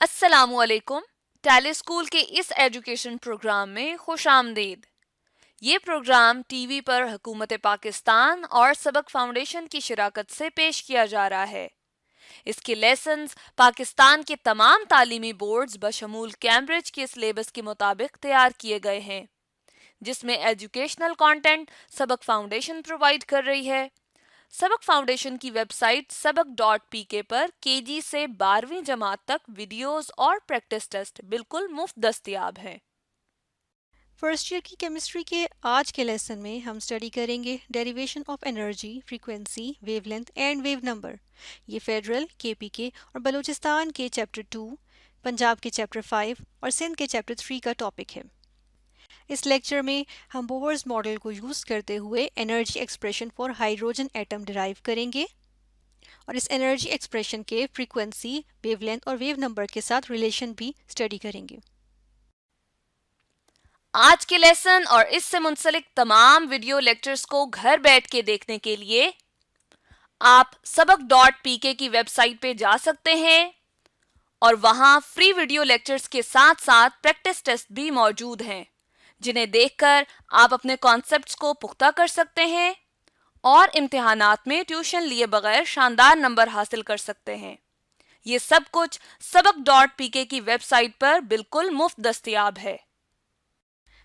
अस्सलामुअलैकुम। Tally school के इस एजुकेशन प्रोग्राम में खुश आमदीद। ये प्रोग्राम टीवी पर हुकूमत पाकिस्तान और सबक फाउंडेशन की शिराकत से पेश किया जा रहा है। इसके लेसन्स पाकिस्तान के तमाम तालीमी बोर्ड्स बशमूल कैम्ब्रिज के सिलेबस के मुताबिक तैयार किए गए हैं, जिसमें एजुकेशनल कंटेंट सबक फाउंडेशन प्रोवाइड कर रही है। सबक फाउंडेशन की वेबसाइट सबक.pk पर केजी से 12वीं जमात तक वीडियोस और प्रैक्टिस टेस्ट बिल्कुल मुफ्त दस्तयाब हैं। फर्स्ट ईयर की केमिस्ट्री के आज के लेसन में हम स्टडी करेंगे derivation of energy, frequency, wavelength and wave number. ये फेडरल, केपीके और बलूचिस्तान के चैप्टर 2, पंजाब के चैप्टर 5 और सिंध के चैप्टर 3 का टॉपिक है। इस लेक्चर में हम बोवर्स मॉडल को यूज़ करते हुए energy expression for hydrogen atom derive करेंगे और इस एनर्जी एक्सप्रेशन के फ्रीक्वेंसी, वेवलेंथ और वेव नंबर के साथ रिलेशन भी स्टडी करेंगे। आज के लेसन और इससे मुंसलिक तमाम वीडियो लेक्चर्स को घर बैठ के देखने के लिए आप सबक.pk की वेबसाइट पे जा सकते हैं और वहां फ्री वीडियो लेक्चर्स के साथ साथ प्रैक्टिस टेस्ट भी मौजूद हैं, जिन्हें देखकर आप अपने कॉन्सेप्ट्स को पुख्ता कर सकते हैं और इम्तिहानात में ट्यूशन लिए बगैर शानदार नंबर हासिल कर सकते हैं। ये सब कुछ सबक.pk की वेबसाइट पर बिल्कुल मुफ्त दस्तयाब है।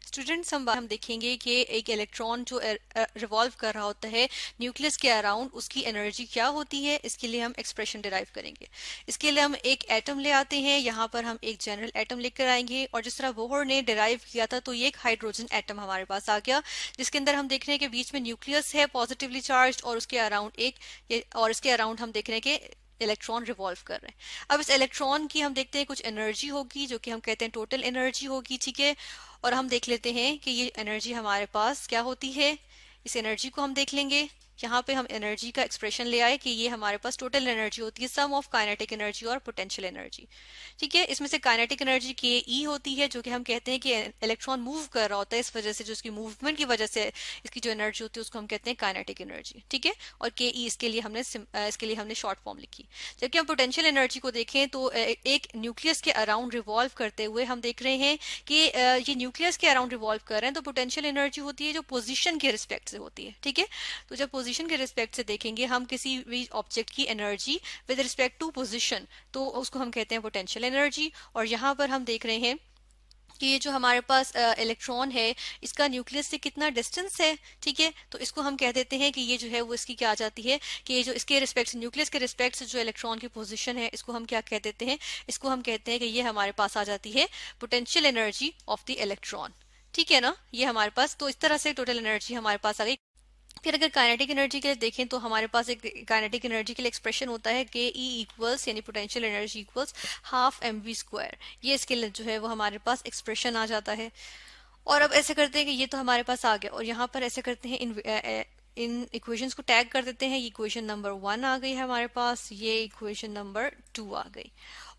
स्टूडेंट्स, हम देखेंगे कि एक इलेक्ट्रॉन जो रिवॉल्व कर रहा होता है न्यूक्लियस के अराउंड, उसकी एनर्जी क्या होती है। इसके लिए हम एक्सप्रेशन डिराइव करेंगे। इसके लिए हम एक एटम ले आते हैं। यहाँ पर हम एक जनरल एटम लेकर आएंगे और जिस तरह बोहर ने डिराइव किया था, तो ये एक हाइड्रोजन एटम हमारे पास आ गया, जिसके अंदर हम देख रहे हैं कि बीच में न्यूक्लियस है पॉजिटिवली चार्ज और उसके अराउंड और इसके अराउंड हम देख रहे हैं कि इलेक्ट्रॉन रिवॉल्व कर रहे हैं। अब इस इलेक्ट्रॉन की हम देखते हैं कुछ एनर्जी होगी, जो कि हम कहते हैं टोटल एनर्जी होगी, ठीक है। और हम देख लेते हैं कि ये एनर्जी हमारे पास क्या होती है। इस एनर्जी को हम देख लेंगे। यहाँ पे हम एनर्जी का एक्सप्रेशन ले आए कि ये हमारे पास टोटल एनर्जी होती है, सम ऑफ काइनेटिक एनर्जी और पोटेंशियल एनर्जी, ठीक है। इसमें से काइनेटिक एनर्जी के ई होती है, जो कि हम कहते हैं कि इलेक्ट्रॉन मूव कर रहा होता है, इस वजह से जो इसकी मूवमेंट की वजह से इसकी जो एनर्जी होती है उसको हम कहते हैं काइनेटिक एनर्जी, ठीक है। और के ई इसके लिए हमने शॉर्ट फॉर्म लिखी। जबकि हम पोटेंशियल एनर्जी को देखें तो एक न्यूक्लियस के अराउंड रिवॉल्व करते हुए हम देख रहे हैं कि ये न्यूक्लियस के अराउंड रिवॉल्व कर रहे हैं, तो पोटेंशियल एनर्जी होती है जो पोजीशन के रिस्पेक्ट से होती है, ठीक है। तो जब पोजीशन के रिस्पेक्ट से देखेंगे हम किसी भी ऑब्जेक्ट की energy with respect to position, तो उसको हम कहते हैं पोटेंशियल एनर्जी। और यहाँ पर हम देख रहे हैं कि ये जो हमारे पास इलेक्ट्रॉन है, इसका न्यूक्लियस से कितना डिस्टेंस है, ठीक है। तो इसको हम कह देते हैं कि ये जो है वो इसकी क्या आ जाती है कि ये जो इसके रिस्पेक्ट से, न्यूक्लियस के रिस्पेक्ट से जो इलेक्ट्रॉन की पोजीशन है, इसको हम क्या कह देते हैं, इसको हम कहते हैं कि ये हमारे पास आ जाती है potential energy of the electron, ठीक है ना। ये हमारे पास, तो इस तरह से टोटल एनर्जी हमारे पास आ गई। फिर अगर काइनेटिक एनर्जी के लिए देखें तो हमारे पास एक काइनेटिक एनर्जी के लिए एक्सप्रेशन होता है के ई इक्वल्स, यानी potential energy equals half M V square. ये इसके लिए जो है वो हमारे पास एक्सप्रेशन आ जाता है। और अब ऐसे करते हैं कि ये तो हमारे पास आ गया, और यहाँ पर ऐसे करते हैं इन इक्वेशंस को टैग कर देते हैं। इक्वेशन नंबर 1 आ गई है हमारे पास, ये इक्वेशन नंबर 2 आ गई।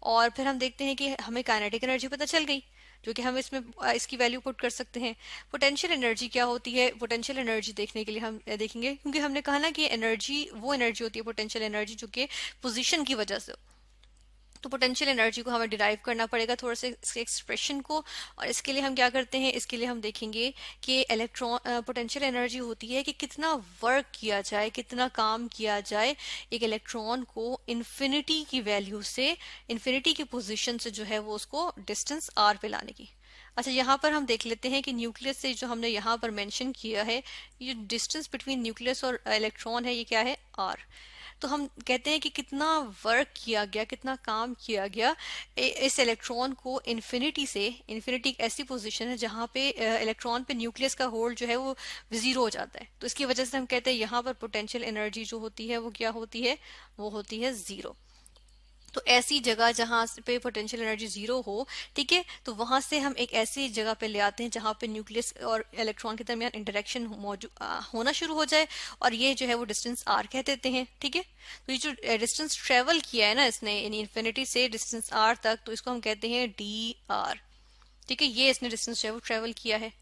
और फिर हम देखते हैं कि हमें काइनेटिक एनर्जी पता चल गई, जो कि हम इसमें इसकी वैल्यू पुट कर सकते हैं। पोटेंशियल एनर्जी क्या होती है, पोटेंशियल एनर्जी देखने के लिए हम देखेंगे, क्योंकि हमने कहा ना कि एनर्जी वो एनर्जी होती है पोटेंशियल एनर्जी जो कि पोजीशन की वजह से, तो पोटेंशियल एनर्जी को हमें डिराइव करना पड़ेगा थोड़ा सा इसके एक्सप्रेशन को। और इसके लिए हम क्या करते हैं, इसके लिए हम देखेंगे कि इलेक्ट्रॉन पोटेंशियल एनर्जी होती है कि कितना वर्क किया जाए, कितना काम किया जाए एक इलेक्ट्रॉन को इन्फिनिटी की वैल्यू से, इन्फिनिटी की पोजीशन से जो है वो उसको डिस्टेंस आर पे लाने की। अच्छा, यहाँ पर हम देख लेते हैं कि न्यूक्लियस से जो हमने यहाँ पर मेंशन किया है, ये डिस्टेंस बिटवीन न्यूक्लियस और इलेक्ट्रॉन है, ये क्या है, आर। तो हम कहते हैं कि कितना वर्क किया गया, कितना काम किया गया इस इलेक्ट्रॉन को इन्फिनिटी से। इन्फिनिटी एक ऐसी पोजीशन है जहाँ पे इलेक्ट्रॉन पे न्यूक्लियस का होल्ड जो है वो जीरो हो जाता है, तो इसकी वजह से हम कहते हैं यहाँ पर पोटेंशियल एनर्जी जो होती है वो क्या होती है, वो होती है जीरो। तो ऐसी जगह जहां पे पोटेंशियल एनर्जी जीरो हो, ठीक है, तो वहां से हम एक ऐसी जगह पे ले आते हैं जहां पे न्यूक्लियस और इलेक्ट्रॉन के दरमियान इंटरेक्शन होना शुरू हो जाए, और ये जो है वो डिस्टेंस आर कह देते हैं, ठीक है। तो ये जो डिस्टेंस ट्रेवल किया है ना इसने, यानी इन्फिनिटी से डिस्टेंस आर तक, तो इसको हम कहते हैं डी आर, ठीक है। ये इसने डिस्टेंस जो है वो ट्रेवल किया है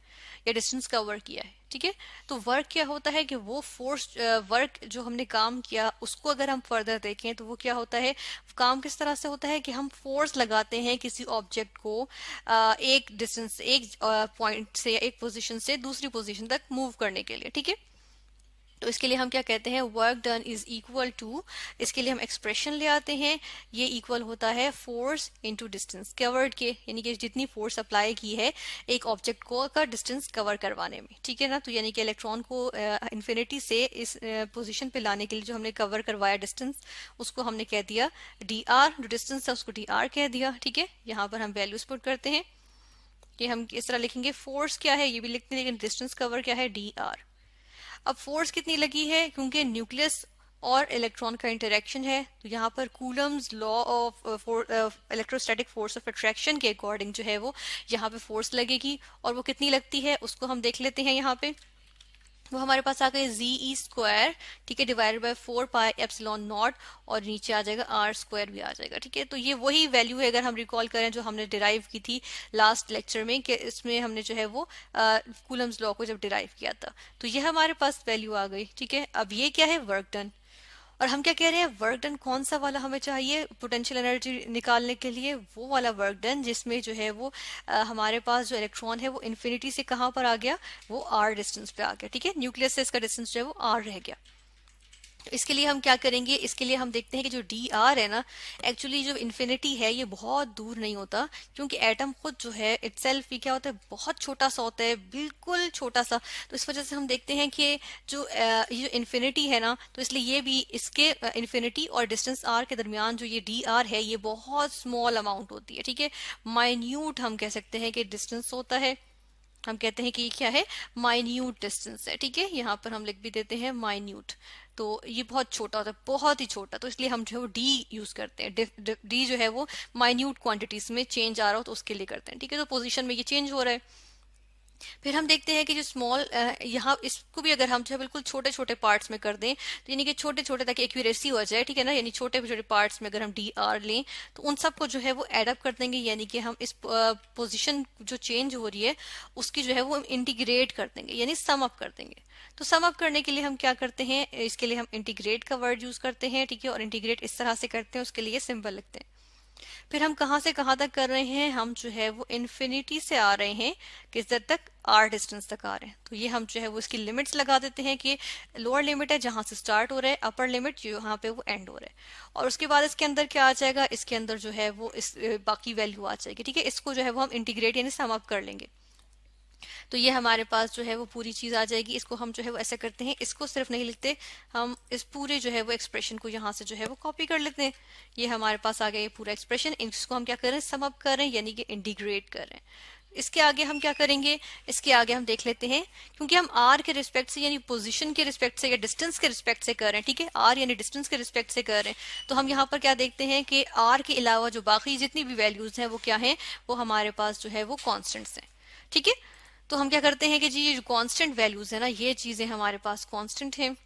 या डिस्टेंस कवर किया है, ठीक है। तो वर्क क्या होता है कि वो फोर्स वर्क जो हमने काम किया उसको अगर हम फर्दर देखें तो वो क्या होता है, काम किस तरह से होता है कि हम फोर्स लगाते हैं किसी ऑब्जेक्ट को एक डिस्टेंस, एक पॉइंट से, एक पोजीशन से दूसरी पोजीशन तक मूव करने के लिए। ठीक है। तो इसके लिए हम क्या कहते हैं, work done is equal to, इसके लिए हम एक्सप्रेशन ले आते हैं, ये इक्वल होता है फोर्स इनटू डिस्टेंस कवर्ड के, यानी कि जितनी फोर्स अप्लाई की है एक ऑब्जेक्ट को का डिस्टेंस कवर करवाने में। ठीक है ना। तो यानी कि इलेक्ट्रॉन को इन्फिनिटी से इस पोजीशन पे लाने के लिए जो हमने कवर करवाया डिस्टेंस, उसको हमने कह दिया डी आर, जो डिस्टेंस था उसको डी आर कह दिया। ठीक है। यहाँ पर हम वैल्यूज पुट करते हैं, ये हम इस तरह लिखेंगे, फोर्स क्या है ये भी लिखते हैं, लेकिन डिस्टेंस कवर क्या है, डी आर। अब फोर्स कितनी लगी है, क्योंकि न्यूक्लियस और इलेक्ट्रॉन का इंटरेक्शन है, तो यहाँ पर Coulomb's law of electrostatic force of attraction के अकॉर्डिंग जो है वो यहाँ पे फोर्स लगेगी। और वो कितनी लगती है उसको हम देख लेते हैं। यहाँ पे वो हमारे पास आ गए जी ई स्क्वायर, ठीक है, divided by 4 pi epsilon not, और नीचे आ जाएगा आर स्क्वायर भी आ जाएगा। ठीक है। तो ये वही वैल्यू है, अगर हम रिकॉल करें, जो हमने डिराइव की थी लास्ट लेक्चर में, कि इसमें हमने जो है वो कूलम्स लॉ को जब डिराइव किया था, तो ये हमारे पास वैल्यू आ गई। ठीक है। अब ये क्या है, वर्क डन। और हम क्या कह रहे हैं, वर्क डन कौन सा वाला हमें चाहिए पोटेंशियल एनर्जी निकालने के लिए, वो वाला वर्क डन जिसमें जो है वो हमारे पास जो इलेक्ट्रॉन है वो इन्फिनिटी से कहाँ पर आ गया, वो आर डिस्टेंस पे आ गया। ठीक है। न्यूक्लियस से इसका डिस्टेंस जो है वो आर रह गया। तो इसके लिए हम क्या करेंगे, इसके लिए हम देखते हैं कि जो डी आर है ना, एक्चुअली जो इन्फिनिटी है ये बहुत दूर नहीं होता, क्योंकि एटम खुद जो है इटसेल्फ ही क्या होता है, बहुत छोटा सा होता है, बिल्कुल छोटा सा। तो इस वजह से हम देखते हैं कि जो ये जो इन्फिनिटी है ना, तो इसलिए ये भी इसके इन्फिनिटी और डिस्टेंस आर के दरमियान जो ये डी आर है ये बहुत स्मॉल अमाउंट होती है। ठीक है। माइन्यूट हम कह सकते हैं कि डिस्टेंस होता है, हम कहते हैं कि ये क्या है, माइन्यूट डिस्टेंस है। ठीक है। यहाँ पर हम लिख भी देते हैं माइन्यूट। तो ये बहुत छोटा होता है, बहुत ही छोटा, तो इसलिए हम जो है वो डी यूज करते हैं। डी जो है वो माइन्यूट क्वांटिटीज में चेंज आ रहा हो तो उसके लिए करते हैं। ठीक है। तो पोजीशन में ये चेंज हो रहा है। फिर हम देखते हैं कि जो स्मॉल, यहाँ इसको भी अगर हम जो है बिल्कुल छोटे छोटे पार्ट्स में कर दें, तो यानी कि छोटे छोटे ताकि एक्यूरेसी हो जाए। ठीक है ना। यानी छोटे छोटे पार्ट्स में अगर हम डी आर लें तो उन सबको जो है वो एड अप कर देंगे, यानी कि हम इस पोजीशन जो चेंज हो रही है उसकी जो है वो इंटीग्रेट कर देंगे, यानी सम अप कर देंगे। तो सम अप करने के लिए हम क्या करते हैं, इसके लिए हम इंटीग्रेट का वर्ड यूज करते हैं। ठीक है। और इंटीग्रेट इस तरह से करते हैं, उसके लिए सिंबल लिखते हैं। फिर हम कहाँ से कहाँ तक कर रहे हैं, हम जो है वो इन्फिनिटी से आ रहे हैं किस दर तक, आर डिस्टेंस तक आ रहे हैं। तो ये हम जो है वो इसकी लिमिट्स लगा देते हैं कि लोअर लिमिट है जहां से स्टार्ट हो रहा है, अपर लिमिट यहाँ पे वो एंड हो रहा है। और उसके बाद इसके अंदर क्या आ जाएगा, इसके अंदर जो है वो इस बाकी वैल्यू आ जाएगी। ठीक है। इसको जो है वो हम इंटीग्रेट यानी सम अप कर लेंगे। तो ये हमारे पास जो है वो पूरी चीज आ जाएगी। इसको हम जो है वो ऐसे करते हैं, इसको सिर्फ नहीं लिखते, हम इस पूरे जो है वो एक्सप्रेशन को यहाँ से जो है वो कॉपी कर लेते हैं। ये हमारे पास आ गया ये पूरा एक्सप्रेशन। इसको हम क्या कर रहे हैं, सम अप कर रहे हैं, यानी कि इंटीग्रेट कर रहे हैं। इसके आगे हम क्या करेंगे, इसके आगे हम देख लेते हैं, क्योंकि हम आर के रिस्पेक्ट से यानी पोजीशन के रिस्पेक्ट से या डिस्टेंस के रिस्पेक्ट से कर रहे हैं। ठीक है। आर यानी डिस्टेंस के रिस्पेक्ट से कर रहे हैं, तो हम यहाँ पर क्या देखते हैं कि आर के अलावा जो बाकी जितनी भी वैल्यूज हैं वो क्या है, वो हमारे पास जो है वो कॉन्स्टेंट्स हैं। ठीक है। तो हम क्या करते हैं कि जी ये जो कांस्टेंट वैल्यूज है ना, ये चीजें हमारे पास कांस्टेंट हैं।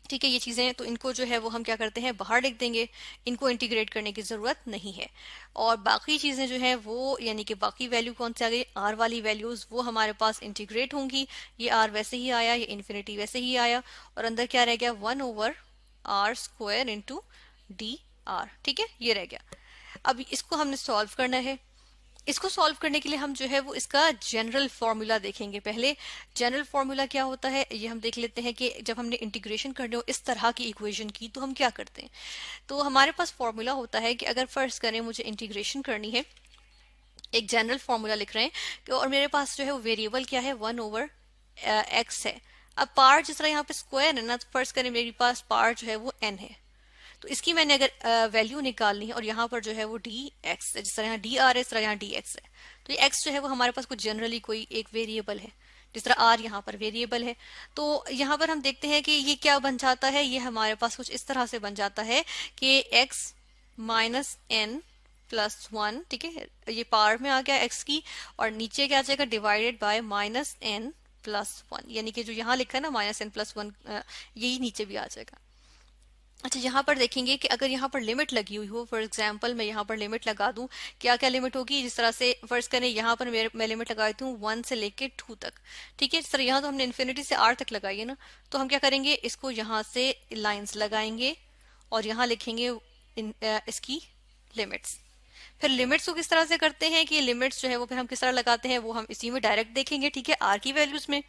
ठीक है। ये चीजें तो इनको जो है वो हम क्या करते हैं, बाहर लिख देंगे, इनको इंटीग्रेट करने की जरूरत नहीं है। और बाकी चीजें जो है वो यानी कि बाकी वैल्यू कौन सी आ गई, आर वाली वैल्यूज, वो हमारे पास इंटीग्रेट होंगी। ये आर वैसे ही आया, ये इन्फिनिटी वैसे ही आया, और अंदर क्या रह गया, 1/r² इंटू डी आर। ठीक है। ये रह गया। अब इसको हमने सॉल्व करना है। इसको सॉल्व करने के लिए हम जो है वो इसका जनरल फॉर्मूला देखेंगे। पहले जनरल फॉर्मूला क्या होता है ये हम देख लेते हैं, कि जब हमने इंटीग्रेशन करने हो इस तरह की इक्वेशन की तो हम क्या करते हैं। तो हमारे पास फॉर्मूला होता है कि अगर फर्स्ट करें मुझे इंटीग्रेशन करनी है, एक जनरल फॉर्मूला लिख रहे हैं और मेरे पास जो है वो वेरिएबल क्या है, 1/x है। अब पार्ट जिस तरह यहाँ पे स्क्वायर है ना, तो फर्स्ट करें मेरे पास पार्ट जो है वो n है, तो इसकी मैंने अगर वैल्यू निकालनी है, और यहाँ पर जो है वो डी एक्स है, जिस तरह यहाँ डी आर है इस तरह यहाँ डी एक्स है। तो ये एक्स जो है वो हमारे पास कुछ जनरली कोई एक वेरिएबल है, जिस तरह आर यहाँ पर वेरिएबल है। तो यहाँ पर हम देखते हैं कि ये क्या बन जाता है, ये हमारे पास कुछ इस तरह से बन जाता है कि एक्स माइनस एन प्लस 1। ठीक है। ये पावर में आ गया एक्स की, और नीचे क्या आ जाएगा, divided by minus N plus 1, यानी कि जो यहाँ लिखा है ना -n+1, यही नीचे भी आ जाएगा। अच्छा, यहाँ पर देखेंगे कि अगर यहाँ पर लिमिट लगी हुई हो, फॉर एग्जांपल मैं यहाँ पर लिमिट लगा दूं, क्या क्या लिमिट होगी, जिस तरह से फर्ज करें यहाँ पर मैं लिमिट लगा देती हूँ 1 से लेके 2 तक। ठीक है, इस तरह यहाँ तो हमने इन्फिनिटी से r तक लगाई है ना, तो हम क्या करेंगे, इसको यहाँ से लाइंस लगाएंगे और यहाँ लिखेंगे इसकी लिमिट्स। फिर लिमिट्स को किस तरह से करते हैं कि लिमिट्स जो है वो फिर हम किस तरह लगाते हैं वो हम इसी में डायरेक्ट देखेंगे। ठीक है, आर की वैल्यूज में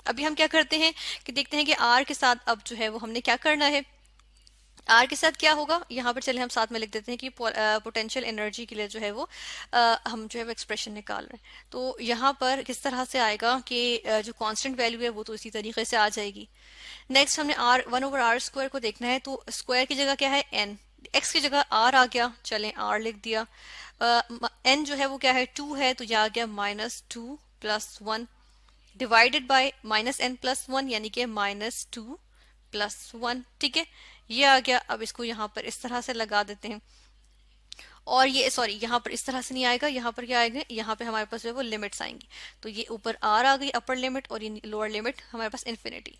अभी हम क्या करते हैं कि देखते हैं कि आर के साथ अब जो है वो हमने क्या करना है। आर के साथ क्या होगा, यहाँ पर चले हम साथ में लिख देते हैं कि पोटेंशियल एनर्जी के लिए जो है वो हम जो है वो एक्सप्रेशन निकाल रहे हैं। तो यहाँ पर किस तरह से आएगा कि जो कांस्टेंट वैल्यू है वो तो इसी तरीके से आ जाएगी। नेक्स्ट हमने आर 1/r² को देखना है, तो स्क्वायर की जगह क्या है n, x की जगह r आ गया, चलें r लिख दिया। n जो है वो क्या है 2 है, तो यह आ गया -2 + 1 डिवाइडेड बाय -n+1 यानी कि -2 + 1। ठीक है, ये आ गया। अब इसको यहाँ पर इस तरह से लगा देते हैं, और ये सॉरी यहाँ पर इस तरह से नहीं आएगा, यहाँ पर क्या आएगा, यहाँ पे हमारे पास जो है वो लिमिट्स आएंगी। तो ये ऊपर r आ गई अपर लिमिट और ये लोअर लिमिट हमारे पास इन्फिनिटी।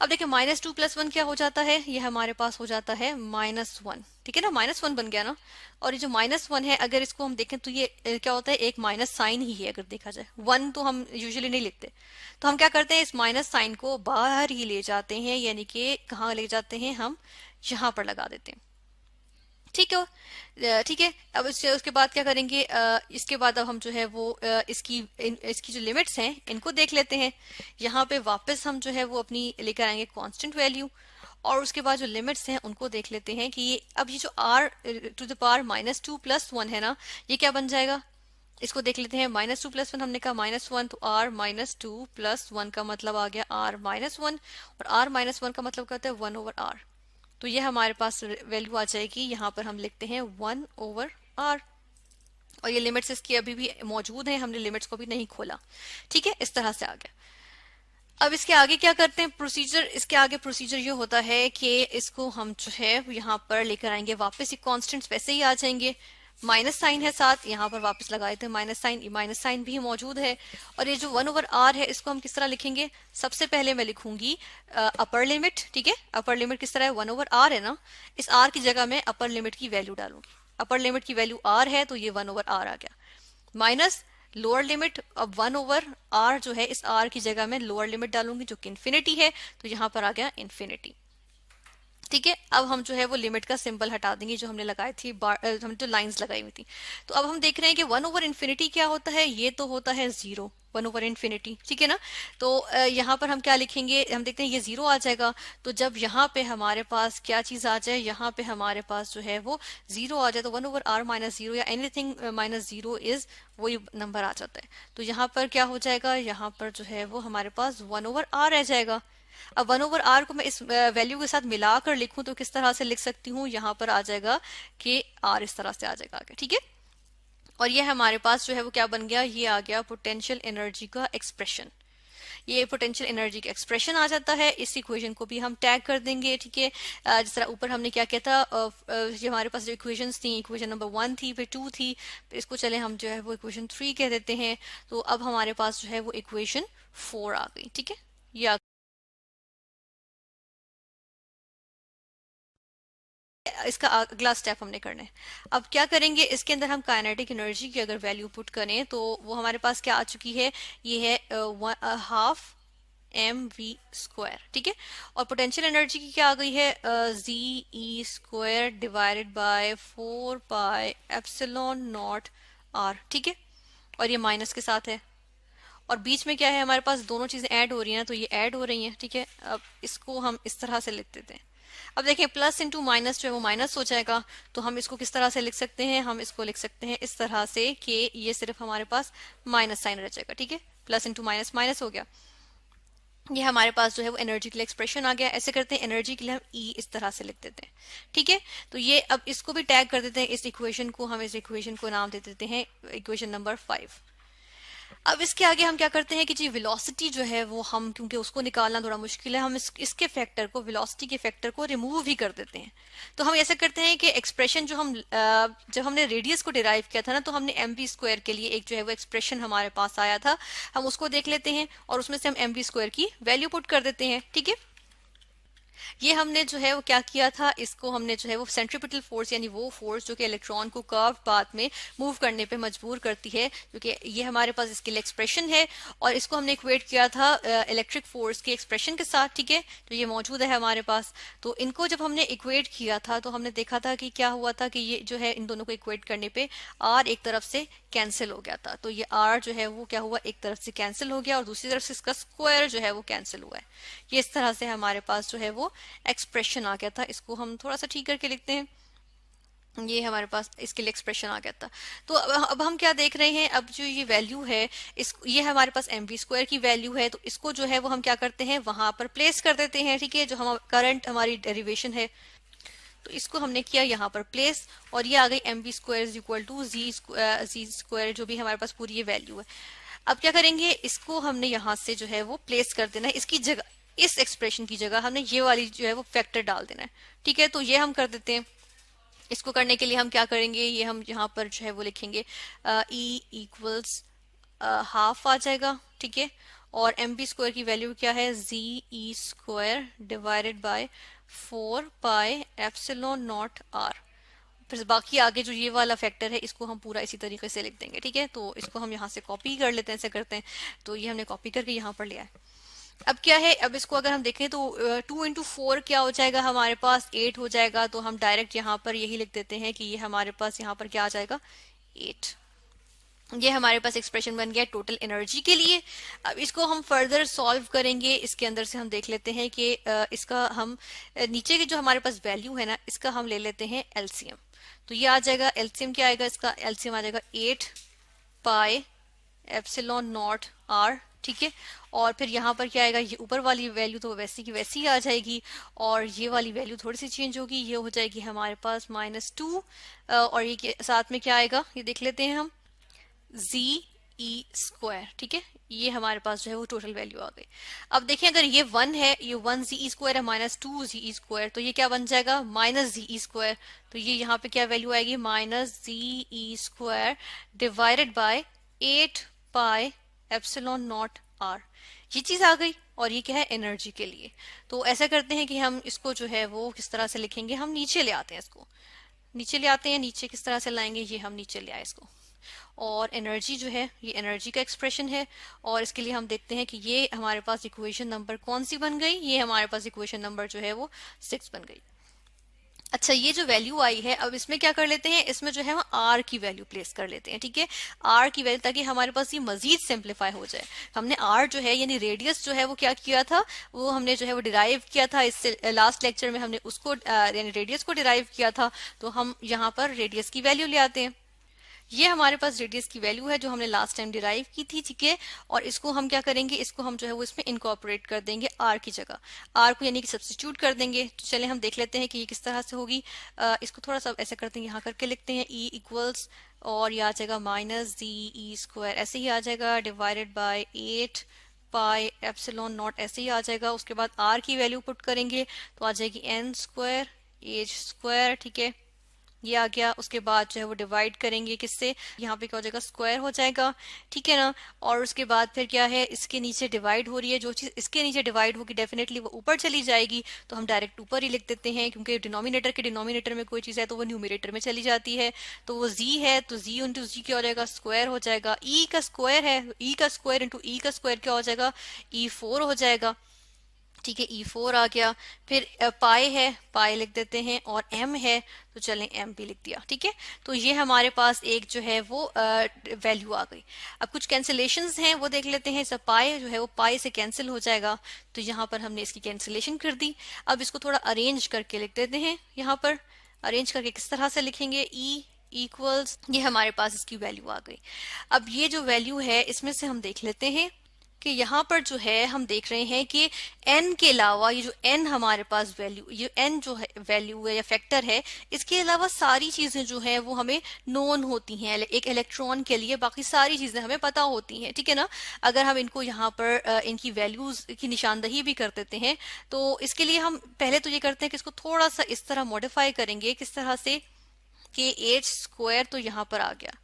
अब देखिए -2 + 1 क्या हो जाता है, ये हमारे पास हो जाता है -1। ठीक है ना, -1 बन गया ना। और ये जो -1 है अगर इसको हम देखें तो ये क्या होता है, एक माइनस साइन ही है। अगर देखा जाए 1 तो हम यूजुअली नहीं लिखते, तो हम क्या करते हैं इस माइनस साइन को बाहर ही ले जाते हैं, यानी कि कहाँ ले जाते हैं, हम यहाँ पर लगा देते हैं। ठीक है, ठीक है। अब उसके बाद क्या करेंगे, इसके बाद अब हम जो है वो इसकी जो लिमिट्स हैं इनको देख लेते हैं। यहाँ पे वापस हम जो है वो अपनी लेकर आएंगे कांस्टेंट वैल्यू, और उसके बाद जो लिमिट्स हैं उनको देख लेते हैं कि ये अब ये जो r⁻² -2 + 1 है ना, ये क्या बन जाएगा। इसको देख लेते हैं, -2 + 1 हमने कहा -1, तो r -2 + 1 का मतलब आ गया r-1, और r-1 का मतलब क्या होता है 1/r। तो ये हमारे पास वैल्यू आ जाएगी, यहाँ पर हम लिखते हैं 1/r, और ये लिमिट्स इसकी अभी भी मौजूद हैं, हमने लिमिट्स को भी नहीं खोला। ठीक है, इस तरह से आ गया। अब इसके आगे क्या करते हैं प्रोसीजर, इसके आगे प्रोसीजर ये होता है कि इसको हम जो है यहाँ पर लेकर आएंगे वापस, ये कॉन्स्टेंट्स वैसे ही आ जाएंगे, माइनस साइन है साथ, यहाँ पर वापस लगाए थे माइनस साइन भी मौजूद है। और ये जो 1/r है इसको हम किस तरह लिखेंगे, सबसे पहले मैं लिखूंगी अपर लिमिट। ठीक है, अपर लिमिट किस तरह है, 1/r है ना, इस r की जगह मैं अपर लिमिट की वैल्यू डालूंगी। अपर लिमिट की वैल्यू r है, तो ये 1/r आ गया, माइनस लोअर लिमिट। अब 1/r जो है इस r की जगह मैं लोअर लिमिट डालूंगी जो कि इन्फिनिटी है, तो यहाँ पर आ गया इन्फिनिटी। ठीक है, अब हम जो है वो लिमिट का सिंबल हटा देंगे जो हमने लगाई थी, हमने जो लाइंस लगाई हुई थी। तो अब हम देख रहे हैं कि 1/∞ क्या होता है, ये तो होता है 0, 1/∞। ठीक है ना, तो यहाँ पर हम क्या लिखेंगे, हम देखते हैं ये 0 आ जाएगा। तो जब यहाँ पे हमारे पास क्या चीज आ जाए, यहाँ पे हमारे पास जो है वो 0 आ जाए, तो 1/r -0 या एनीथिंग -0 इज वही नंबर आ जाता है। तो यहाँ पर क्या हो जाएगा, यहाँ पर जो है वो हमारे पास 1/r रह जाएगा। अब 1/r को मैं इस वैल्यू के साथ मिलाकर लिखूं तो किस तरह से लिख सकती हूँ, यहाँ पर आ जाएगा कि r इस तरह से आ जाएगा आगे। ठीक है, और ये हमारे पास जो है वो क्या बन गया, ये आ गया पोटेंशियल एनर्जी का एक्सप्रेशन। ये पोटेंशियल एनर्जी का एक्सप्रेशन आ जाता है, इस इक्वेशन को भी हम टैग कर देंगे। ठीक है, जिस तरह ऊपर हमने क्या किया था, ये हमारे पास जो इक्वेशंस थी, इक्वेशन नंबर 1 थी, फिर 2 थी, फिर इसको चले हम जो है वो इक्वेशन 3 कह देते हैं। तो अब हमारे पास जो है वो इक्वेशन 4 आ गई। ठीक है, ये इसका अगला स्टेप हमने करना है। अब क्या करेंगे, इसके अंदर हम काइनेटिक एनर्जी की अगर वैल्यू पुट करें तो वो हमारे पास क्या आ चुकी है, ये है 1/2 mv²। ठीक है, और पोटेंशियल एनर्जी की क्या आ गई है, ze² डिवाइडेड बाय 4πε0r। ठीक है, और ये माइनस के साथ है, और बीच में क्या है हमारे पास, दोनों चीजें ऐड हो रही हैं, तो ये ऐड हो रही हैं। ठीक है, अब इसको हम इस तरह से लिख देते हैं। अब देखें प्लस इंटू माइनस जो है वो माइनस हो जाएगा, तो हम इसको किस तरह से लिख सकते हैं, हम इसको लिख सकते हैं इस तरह से कि ये सिर्फ हमारे पास माइनस साइन रह जाएगा। ठीक है, प्लस इंटू माइनस माइनस हो गया, ये हमारे पास जो है वो एनर्जी के लिए एक्सप्रेशन आ गया। ऐसे करते हैं, एनर्जी के लिए हम ई इस तरह से लिख देते हैं। ठीक है, तो ये अब इसको भी टैग कर देते हैं, इस इक्वेशन को हम इस इक्वेशन को नाम दे देते हैं इक्वेशन नंबर 5। अब इसके आगे हम क्या करते हैं कि जी वेलोसिटी जो है वो हम, क्योंकि उसको निकालना थोड़ा मुश्किल है, हम इसके फैक्टर को, वेलोसिटी के फैक्टर को रिमूव ही कर देते हैं। तो हम ऐसा करते हैं कि एक्सप्रेशन जो हम जब हमने रेडियस को डिराइव किया था ना, तो हमने mv² के लिए एक जो है वो एक्सप्रेशन हमारे पास आया था, हम उसको देख लेते हैं और उसमें से हम mv² की वैल्यू पुट कर देते हैं। ठीक है, ये हमने जो है वो क्या किया था, इसको हमने जो है वो सेंट्रीपिटल फोर्स यानी वो फोर्स जो कि इलेक्ट्रॉन को कर्व पाथ में मूव करने पे मजबूर करती है, क्योंकि ये हमारे पास इसके लिए एक्सप्रेशन है, और इसको हमने इक्वेट किया था इलेक्ट्रिक फोर्स के एक्सप्रेशन के साथ, ठीक है, तो ये मौजूद है हमारे पास। तो इनको जब हमने इक्वेट किया था तो हमने देखा था कि क्या हुआ था कि ये जो है इन दोनों को इक्वेट करने पे आर एक तरफ से कैंसिल हो गया था, तो ये आर जो है वो क्या हुआ, एक तरफ से कैंसिल हो गया और दूसरी तरफ से इसका स्क्वायर जो है वो कैंसिल हुआ है। ये इस तरह से हमारे पास जो है वो एक्सप्रेशन आ गया था। इसको हम थोड़ा सा ठीक करके लिखते हैं, ये हमारे पास इसके लिए एक्सप्रेशन आ गया था। तो अब हम क्या देख रहे हैं, अब जो ये वैल्यू है इस ये हमारे पास एम वी स्क्वायर की वैल्यू है, तो इसको जो है वो हम क्या करते हैं वहां पर प्लेस कर देते हैं, ठीक है, जो हम करंट हमारी डेरिवेशन है, तो इसको हमने किया यहाँ पर प्लेस, और ये आ गई M V square is equal to G square, जो भी हमारे पास पूरी ये वैल्यू है। अब क्या करेंगे, इसको हमने यहाँ से जो है वो प्लेस कर देना है, इसकी जगह, इस एक्सप्रेशन की जगह हमने ये वाली जो है वो फैक्टर डाल देना है, ठीक है, तो ये हम कर देते हैं। इसको करने के लिए हम क्या करेंगे, ये हम यहाँ पर जो है वो लिखेंगे ई इक्वल्स हाफ आ जाएगा, ठीक है, और एम बी स्क्वायर की वैल्यू क्या है, g e square divided by 4 pi epsilon naught r. फिर बाकी आगे जो ये वाला फैक्टर है इसको हम पूरा इसी तरीके से लिख देंगे, ठीक है, तो इसको हम यहाँ से कॉपी कर लेते हैं, ऐसे करते हैं, तो ये हमने कॉपी करके यहाँ पर लिया है। अब क्या है, अब इसको अगर हम देखें तो 2 into 4 क्या हो जाएगा, हमारे पास 8 हो जाएगा, तो हम डायरेक्ट यहाँ पर यही लिख देते हैं कि ये हमारे पास यहाँ पर क्या आ जाएगा, 8। ये हमारे पास एक्सप्रेशन बन गया टोटल एनर्जी के लिए। अब इसको हम फर्दर सॉल्व करेंगे, इसके अंदर से हम देख लेते हैं कि इसका हम नीचे की जो हमारे पास वैल्यू है ना, इसका हम ले लेते हैं एलसीएम। तो ये आ जाएगा, एलसीएम क्या आएगा, इसका एलसीएम आ जाएगा 8 पाई एप्सिलॉन नॉट आर, ठीक है, और फिर यहाँ पर क्या आएगा, ये ऊपर वाली वैल्यू तो वैसी की वैसी आ जाएगी, और ये वाली वैल्यू थोड़ी सी चेंज होगी, ये हो जाएगी हमारे पास -2, और ये साथ में क्या आएगा ये देख लेते हैं हम, जी ई स्क्वायर, ठीक है, ये हमारे पास जो है वो टोटल वैल्यू आ गई। अब देखें अगर ये 1 है, ये 1 जी ई स्क्वायर है, -2 जी ई स्क्वायर, तो ये क्या बन जाएगा, माइनस जी ई स्क्वायर, तो ये यहाँ पे क्या वैल्यू आएगी, -g e square divided by 8 pi epsilon naught r. ये चीज आ गई, और ये क्या है, एनर्जी के लिए। तो ऐसा करते हैं कि हम इसको जो है वो किस तरह से लिखेंगे, हम नीचे ले आते हैं, इसको नीचे ले आते हैं, नीचे किस तरह से लाएंगे, ये हम नीचे ले आए इसको, और एनर्जी जो है ये एनर्जी का एक्सप्रेशन है, और इसके लिए हम देखते हैं कि ये हमारे पास इक्वेशन नंबर कौन सी बन गई, ये हमारे पास इक्वेशन नंबर जो है वो 6 बन गई। अच्छा, ये जो वैल्यू आई है, अब इसमें क्या कर लेते हैं, इसमें जो है हम आर की वैल्यू प्लेस कर लेते हैं, ठीक है, आर की वैल्यू, ताकि हमारे पास ये मजीद सिंप्लीफाई हो जाए। हमने आर जो है यानी रेडियस जो है वो क्या किया था, वो हमने जो है वो डिराइव किया था, इससे लास्ट लेक्चर में हमने उसको यानी रेडियस को डिराइव किया था, तो हम यहाँ पर रेडियस की वैल्यू ले आते हैं। ये हमारे पास रेडियस की वैल्यू है जो हमने लास्ट टाइम डिराइव की थी, ठीक है, और इसको हम क्या करेंगे, इसको हम जो है वो इसमें इनकॉर्पोरेट कर देंगे आर की जगह, आर को यानी कि सब्स्टिट्यूट कर देंगे। तो चले हम देख लेते हैं कि ये किस तरह से होगी। इसको थोड़ा सा ऐसे करते हैं, यहाँ करके लिखते हैं ई इक्वल्स, और ये आ जाएगा -जी ई स्क्वायर, ऐसे ही आ जाएगा, divided by 8 pi epsilon not, ऐसे ही आ जाएगा। उसके बाद आर की वैल्यू पुट करेंगे तो आ जाएगी n स्क्वायर एच स्क्वायर, ठीक है, ये आ गया। उसके बाद जो है वो डिवाइड करेंगे किससे, यहाँ पे क्या हो जाएगा, स्क्वायर हो जाएगा, ठीक है ना, और उसके बाद फिर क्या है, इसके नीचे डिवाइड हो रही है, जो चीज इसके नीचे डिवाइड होगी डेफिनेटली वो ऊपर चली जाएगी, तो हम डायरेक्ट ऊपर ही लिख देते हैं, क्योंकि डिनोमिनेटर के डिनोमिनेटर में कोई चीज है तो वो न्यूमरेटर में चली जाती है। तो वो जी है, तो जी इंटू जी क्या हो जाएगा, स्क्वायर हो जाएगा। ई का स्क्वायर है, ई का स्क्वायर इंटू ई का स्क्वायर क्या हो जाएगा, E4 हो जाएगा, ठीक है, E4 आ गया। फिर पाई है, पाई लिख देते हैं, और m है तो चलें m भी लिख दिया, ठीक है। तो ये हमारे पास एक जो है वो वैल्यू आ गई। अब कुछ कैंसिलेशंस हैं वो देख लेते हैं। सब पाई जो है वो पाई से कैंसिल हो जाएगा, तो यहाँ पर हमने इसकी कैंसिलेशन कर दी। अब इसको थोड़ा अरेंज करके लिख देते हैं, यहाँ पर अरेंज करके किस तरह से लिखेंगे, ई इक्वल्स, ये हमारे पास इसकी वैल्यू आ गई। अब ये जो वैल्यू है इसमें से हम देख लेते हैं कि यहाँ पर जो है हम देख रहे हैं कि n के अलावा ये जो n हमारे पास वैल्यू, ये n जो है वैल्यू है या फैक्टर है, इसके अलावा सारी चीजें जो है वो हमें नोन होती हैं। एक इलेक्ट्रॉन के लिए बाकी सारी चीजें हमें पता होती हैं, ठीक है ना। अगर हम इनको यहाँ पर इनकी वैल्यूज की निशानदही भी कर देते हैं, तो इसके लिए हम पहले तो ये करते हैं कि इसको थोड़ा सा इस तरह मॉडिफाई करेंगे, किस तरह से कि एच स्क्वायर तो यहाँ पर आ गया,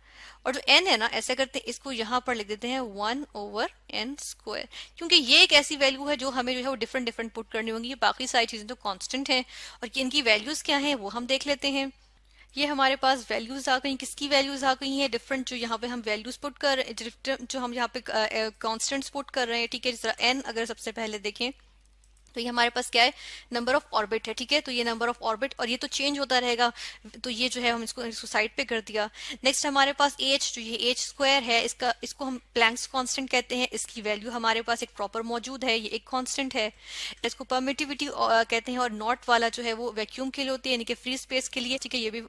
और जो n है ना, ऐसा करते हैं इसको यहाँ पर लिख देते हैं 1/n², क्योंकि ये एक ऐसी वैल्यू है जो हमें जो है वो डिफरेंट डिफरेंट पुट करनी होंगी। ये बाकी सारी चीजें तो कांस्टेंट हैं, और कि इनकी वैल्यूज क्या हैं वो हम देख लेते हैं। ये हमारे पास वैल्यूज आ गई, किसकी वैल्यूज आ गई हैं, डिफरेंट जो यहाँ पे हम वैल्यूज पुट कर रहे हैं, जो हम यहाँ पे कांस्टेंट्स पुट कर रहे हैं, ठीक है। जिस तरह n अगर सबसे पहले देखें तो ये हमारे पास क्या है, नंबर ऑफ ऑर्बिट है, ठीक है। तो ये नंबर ऑफ ऑर्बिट, और ये तो चेंज होता रहेगा, तो ये जो है हम इसको साइड पे कर दिया। नेक्स्ट हमारे पास एच, जो ये h² है, इसको हम प्लैंक्स कांस्टेंट कहते हैं। इसकी वैल्यू हमारे पास एक प्रॉपर मौजूद है, ये एक कांस्टेंट है। इसको परमिटिविटी कहते हैं, और नॉट वाला जो है वो वैक्यूम के लिए होती है, यानी कि फ्री स्पेस के लिए, ठीक है, ये भी